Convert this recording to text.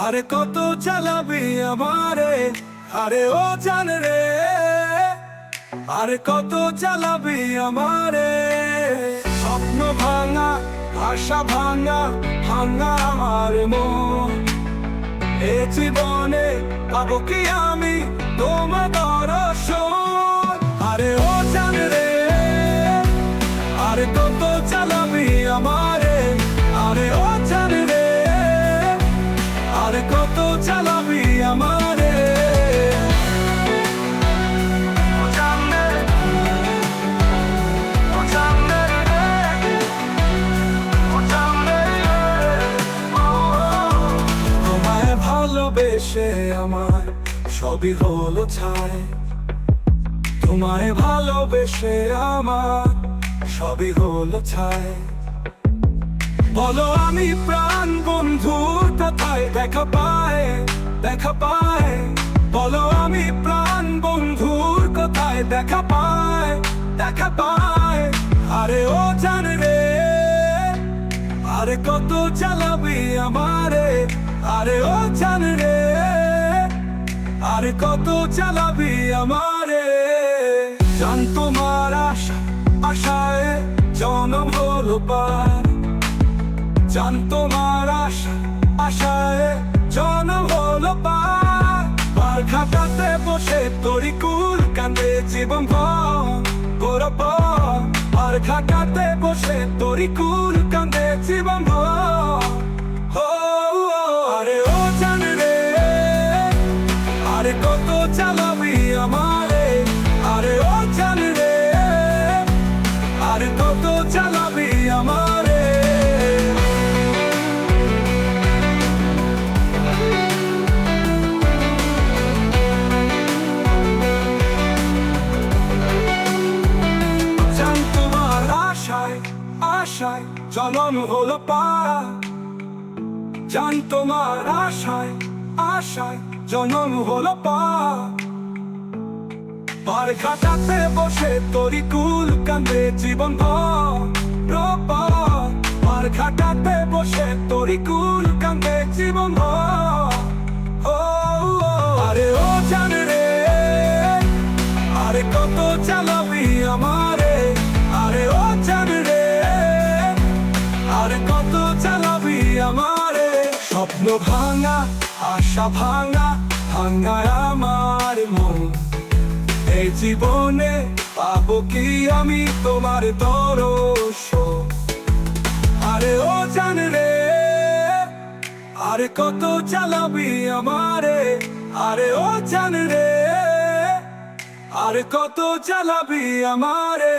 আরে কত চালাবি আমারে, আরে ও জান রে, আরে কত চালাবি আমারে। স্বপ্ন ভাঙা, আশা ভাঙা, ভাঙা আমার মন। এ জীবনে পাবো কি আমি তোমার দর্শন। আরে ও জান রে, আরে কত চালাবি আমারে, আরে ও জান রে, আরে কত চালাবি আমারে। তোমায় ভালোবেসে আমার সবই হলো ছাই, তোমায় ভালোবেসে আমার সবই হলো ছাই। বলো আমি প্রাণ বন্ধুর কোথায় দেখা পায়, দেখা পায়। বলো আমি প্রাণ বন্ধুর কোথায় দেখা পায়, দেখা পায়। আরে ও জান রে, আরে কত চালাবি আমারে, আরে ও জান রে, আরে কত চালাবি আমারে। জান তোমার আশা, আশায় জনম হলো পার। জান তোমার আশা, আশায় জনম হলো পার। পার খাটাতে বসে তরি কুল কান্দে জীবন ভর। পার খাটাতে বসে তরি কুল কান্দে জীবন ভর। আরে ও জান রে, আরে কত চালাবি আমারে, আরে ও জান রে, আরে কত চালাবি আমারে। জান তোমার আশায়, আশায় জনম হলো পার। জান তোমার আশায়, আশায় জনম হলো পার। পার খাটাতে বসে তরি কুল কান্দে জীবন ভর। পার খাটাতে বসে তরি কুল কান্দে জীবন ভর। আরে ও জান রে, আরে কত চালাবি আমারে, আরে ও জান রে, আরে কত চালাবি আমারে। স্বপ্ন ভাঙা, আশা ভাঙা, ভাঙা আমার মন। এই জীবনে পাবো কি আমি তোমার দর্শন। আরে ও জান রে, আরে কত চালাবি আমারে, আরে ও জান রে, আরে কত চালাবি আমারে।